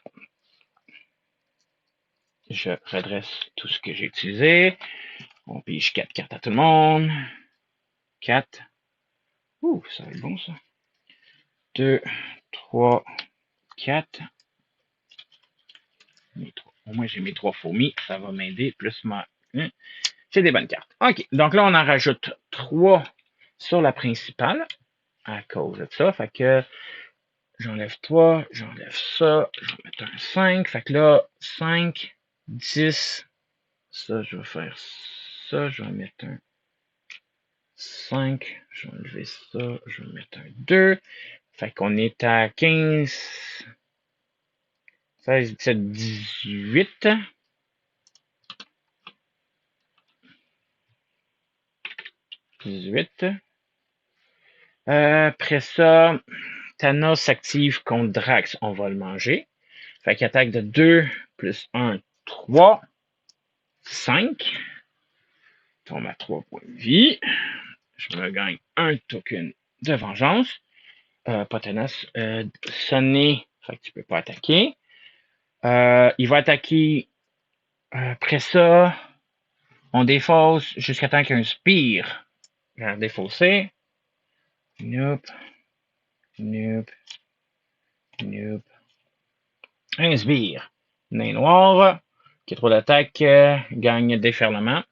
Je redresse tout ce que j'ai utilisé. On pige 4 cartes à tout le monde. 4. Ouh, ça va être bon ça. 2, 3, 4. Au moins, j'ai mes 3 fourmis. Ça va m'aider. Plus ma. J'ai des bonnes cartes. OK. Donc là, on en rajoute 3 sur la principale. À cause de ça. Fait que j'enlève 3. J'enlève ça. Je vais mettre un 5. Fait que là, 5, 10. Ça, je vais faire ça. Je vais mettre un 5. Je vais enlever ça. Je vais mettre un 2. Fait qu'on est à 15, 16, 17, 18. 18. Après ça, Thanos s'active contre Drax. On va le manger. Fait qu'il attaque de 2 plus 1, 3, 5. Tombe à 3 points de vie. Je me gagne un token de vengeance. Pas Thanos. Sonné. Fait que tu peux pas attaquer. Il va attaquer. Après ça, on défausse jusqu'à temps qu'un spire va défausser. Nope. Nope. Nope. Un sbire. Nain noir. qui a 3 d'attaque, gagne déferlement.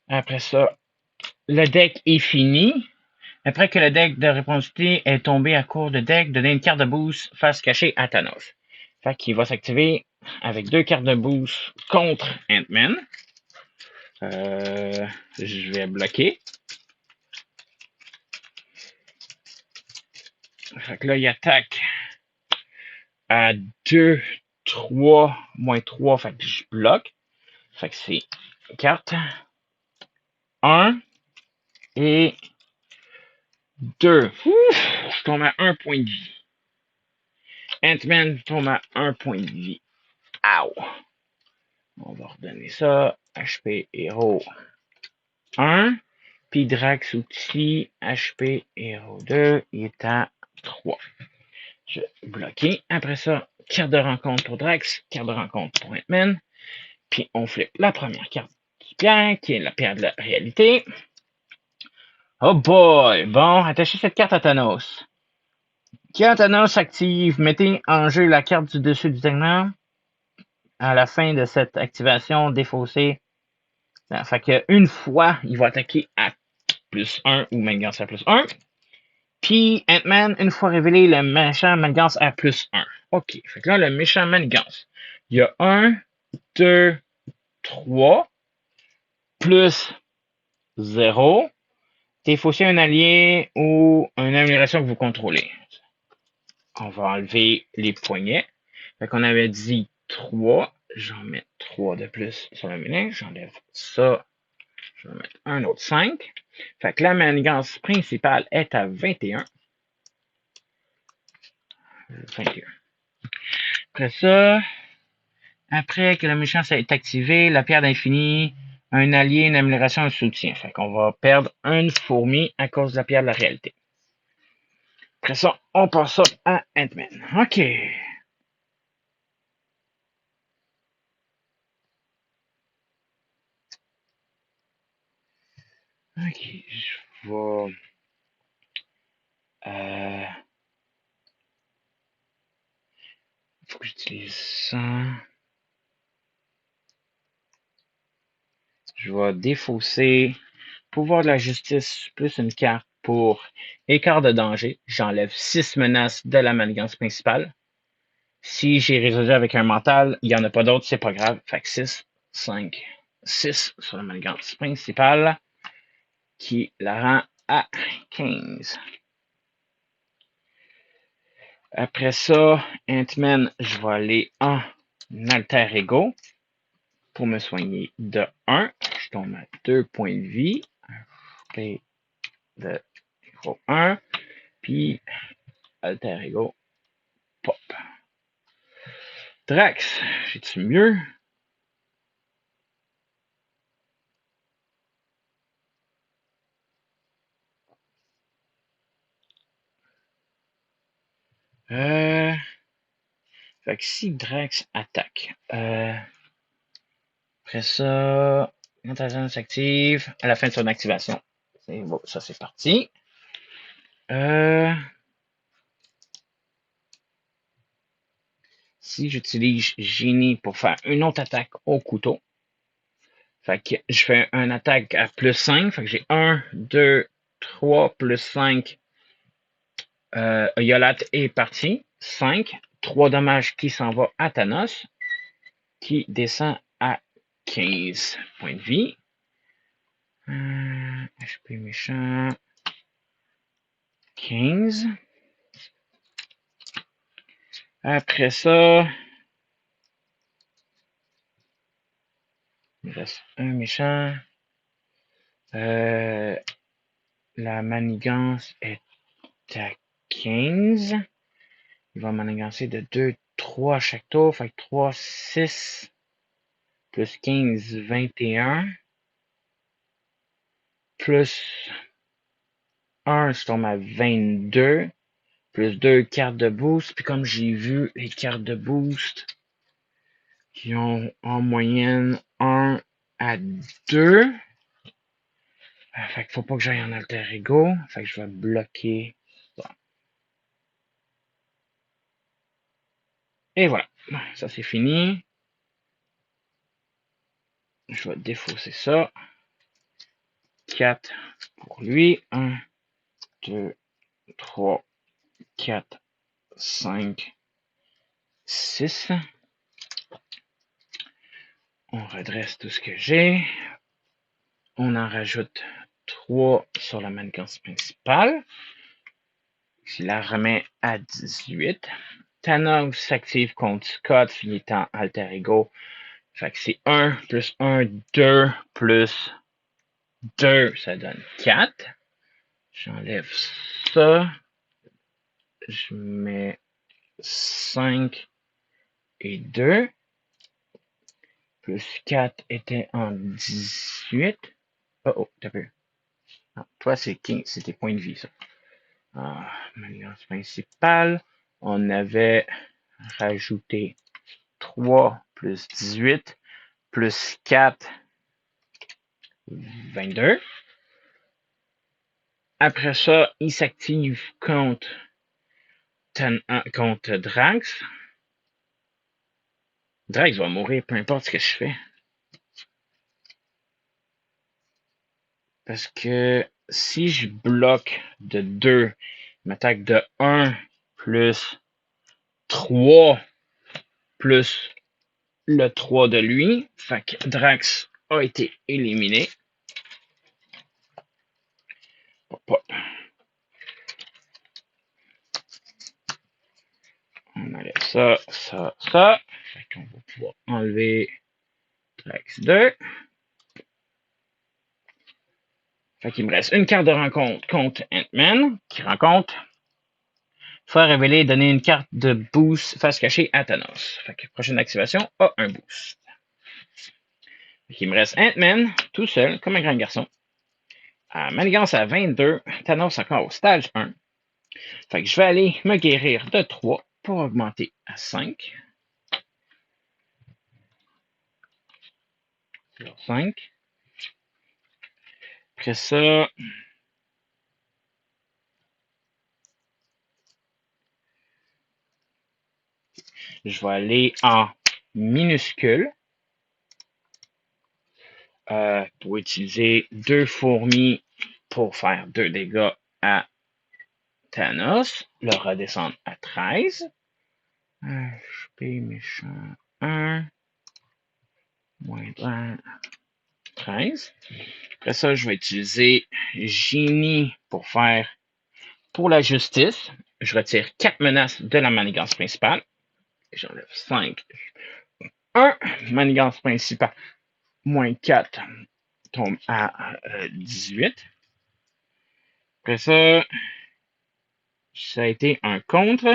Après ça, le deck est fini. Après que le deck de répondité est tombé à court de deck, donnez une carte de boost face cachée à Thanos. Fait qu'il va s'activer avec 2 cartes de boost contre Ant-Man. Je vais bloquer. Fait que là, il attaque à 2, 3, moins 3. Fait que je bloque. Fait que c'est carte 1 et 2. Je tombe à 1 point de vie. Ant-Man tombe à 1 point de vie. Ow! On va redonner ça. HP héros 1. Puis Drax outil HP héros 2. Il est à 3. Je vais bloquer. Après ça, carte de rencontre pour Drax. Carte de rencontre pour Ant-Man. Puis on flippe la première carte qui est la pierre de la réalité. Oh boy! Bon, attachez cette carte à Thanos. Quand Thanos active, mettez en jeu la carte du dessus du segment. À la fin de cette activation, défaussez. Fait que une fois, il va attaquer à plus 1 ou Manigance à plus 1. Puis Ant-Man, une fois révélé, le méchant Manigance à plus 1. OK. Fait que là, le méchant Manigance, il y a 1, 2, 3, plus 0. Défausser un allié ou une amélioration que vous contrôlez. On va enlever les poignets. Fait qu'on avait dit 3. Je vais en mettre 3 de plus sur le mélange. J'enlève ça. Je vais mettre un autre 5. Fait que la manigance principale est à 21. 21. Après ça, après que le méchant est activé, la pierre d'infini, un allié, une amélioration, un soutien. Fait qu'on va perdre une fourmi à cause de la pierre de la réalité. Après ça, on passe ça à Ant-Man. OK. OK, je vais... faut que j'utilise ça. Je vais défausser pouvoir de la justice plus une carte pour écart de danger. J'enlève 6 menaces de la manigance principale. Si j'ai résolu avec un mental, il n'y en a pas d'autres, c'est pas grave. Fait que 6, 5, 6 sur la manigance principale qui la rend à 15. Après ça, Ant-Man, je vais aller en alter ego pour me soigner de 1. Je tombe à 2 points de vie. P de héros 1. Puis alter ego, pop. Drax, j'ai-tu mieux? Fait que si Drax attaque, après ça, quand ta zone s'active, à la fin de son activation. Bon, ça c'est parti. Si j'utilise Génie pour faire une autre attaque au couteau, fait que je fais une attaque à plus 5, fait que j'ai 1, 2, 3, plus 5. Yolat est parti. 5. 3 dommages qui s'en va à Thanos, qui descend à 15 points de vie. HP méchant. 15. Après ça, il reste un méchant. La manigance est à 15. Il va manigancer de 2, 3 à chaque tour. Fait que 3, 6, plus 15, 21. Plus 1, je tombe à 22. Plus 2 cartes de boost. Puis comme j'ai vu les cartes de boost qui ont en moyenne 1 à 2. Fait qu'il faut pas que j'aille en alter ego. Fait que je vais bloquer ça. Et voilà. Ça c'est fini. Je vais défausser ça. 4 pour lui. 1, 2, 3, 4, 5, 6. On redresse tout ce que j'ai. On en rajoute 3 sur la manigance principale. Je la remets à 18. Thanos s'active contre Scott, finissant alter ego. Fait que c'est 1 plus 1, 2 plus 2, ça donne 4. J'enlève ça. Je mets 5 et 2. Plus 4 était en 18. Oh, t'as peu. Non, toi, c'est 15, c'est tes points de vie, ça. Manigance principale. On avait rajouté 3 plus 18 plus 4, 22. Après ça, il s'active contre Drax. Drax va mourir, peu importe ce que je fais. Parce que si je bloque de 2, il m'attaque de 1 plus 3 plus le 3 de lui. Fait que Drax a été éliminé. On enlève ça, ça, ça. Fait qu'on va pouvoir enlever Drax 2. Fait qu'il me reste une carte de rencontre contre Ant-Man, qui rencontre. Faire révéler et donner une carte de boost face cachée à Thanos. Fait que prochaine activation a un boost. Fait qu'il me reste Ant-Man, tout seul, comme un grand garçon. Manigance à 22, Thanos encore au stage 1. Fait que je vais aller me guérir de 3 pour augmenter à 5. 5. Après ça, je vais aller en minuscule pour utiliser 2 fourmis pour faire 2 dégâts à Thanos. Le redescendre à 13. HP méchant 1. Moins 1. 13. Après ça, je vais utiliser Génie pour la justice. Je retire 4 menaces de la manigance principale. J'enlève 5. 1. Manigance principale. Moins 4 tombe à 18. Après ça, ça a été un contre.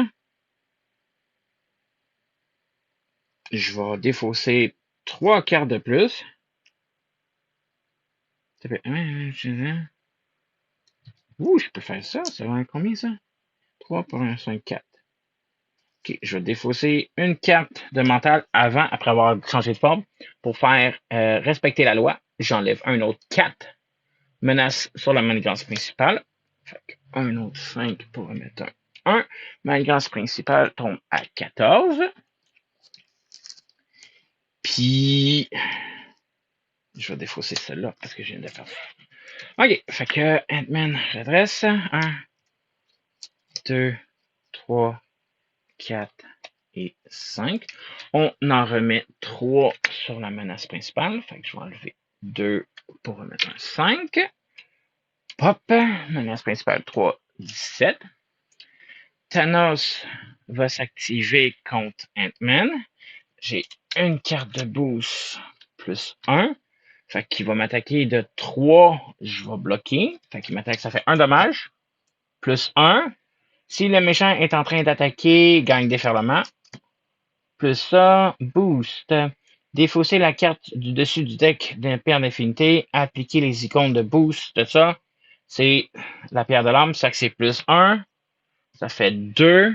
Je vais défausser 3 cartes de plus. Ouh, je peux faire ça. Ça va combien ça? 3 pour 1, 5, 4. Ok, je vais défausser une carte de mental après avoir changé de forme, pour faire respecter la loi. J'enlève un autre 4 menaces sur la manigance principale. Fait que un autre 5 pour remettre un 1. Manigance principale tombe à 14. Puis, je vais défausser celle-là parce que je viens de faire ça. Ok, fait que Ant-Man redresse. 1, 2, 3, 4 et 5. On en remet 3 sur la menace principale. Fait que je vais enlever 2 pour remettre un 5. Pop, menace principale 3, 17. Thanos va s'activer contre Ant-Man. J'ai une carte de boost plus 1. Fait qu'il va m'attaquer de 3. Je vais bloquer. Fait qu'il m'attaque, ça fait 1 dommage. Plus 1. Si le méchant est en train d'attaquer, gagne déferlement. Plus ça, boost. Défausser la carte du dessus du deck d'un paire d'infinité. Appliquer les icônes de boost de ça. C'est la pierre de l'âme. Ça que c'est plus 1. Ça fait 2.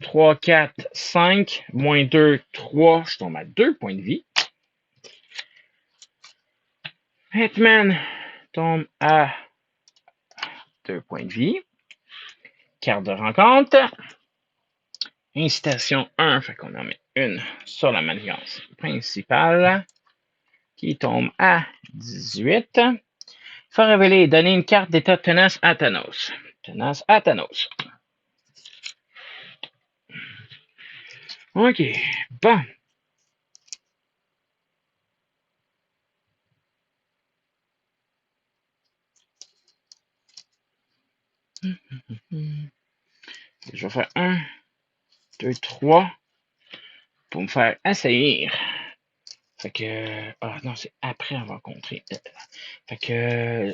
3, 4, 5. Moins 2, 3. Je tombe à 2 points de vie. Ant-Man tombe à 2 points de vie. Carte de rencontre. Incitation 1. Fait qu'on en met une sur la manigance principale. qui tombe à 18. Il faut révéler et donner une carte d'état tenace à Thanos. Tenace à Thanos. OK. Bon. Je vais faire 1, 2, 3 pour me faire assaillir. Fait que... Ah non, c'est après avoir compris. Fait que...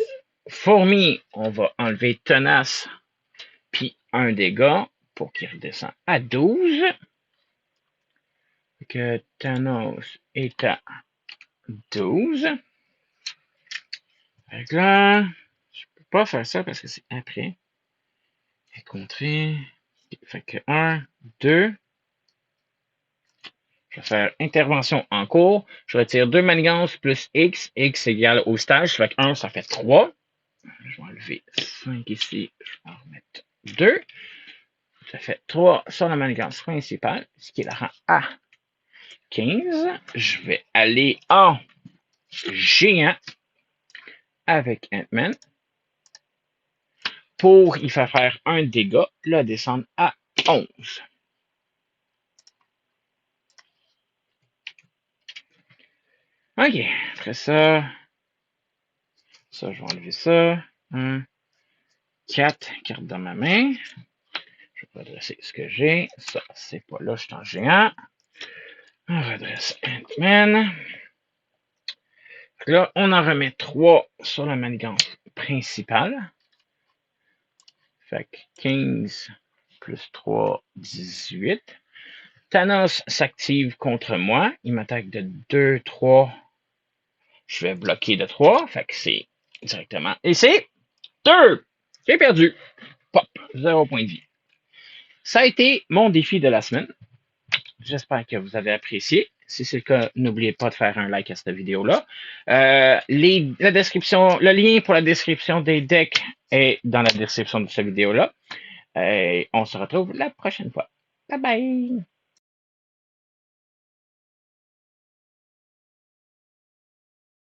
Fourmi, on va enlever tenace puis un dégât pour qu'il redescende à 12. Fait que Thanos est à 12. Fait que là, je peux pas faire ça parce que c'est après. Et contrer. Fait que 1, 2. Je vais faire intervention en cours. Je retire 2 manigances plus X. X égale au stage. Fait que 1, ça fait 3. Je vais enlever 5 ici. Je vais en remettre 2. Ça fait 3 sur la manigance principale, ce qui la rend à 15. Je vais aller en géant avec Ant-Man pour y faire un dégât, là descendre à 11. OK, après ça, je vais enlever ça. 1, 4 cartes dans ma main. Je vais redresser ce que j'ai. Ça, c'est pas là, je suis en géant. On redresse Ant-Man. Là, on en remet 3 sur la manigance principale. Fait que 15 plus 3, 18. Thanos s'active contre moi. Il m'attaque de 2, 3. Je vais bloquer de 3. Fait que c'est directement. Et c'est 2. J'ai perdu. Pop. 0 point de vie. Ça a été mon défi de la semaine. J'espère que vous avez apprécié. Si c'est le cas, n'oubliez pas de faire un like à cette vidéo-là. La description, le lien pour la description des decks est dans la description de cette vidéo-là. Et on se retrouve la prochaine fois. Bye bye!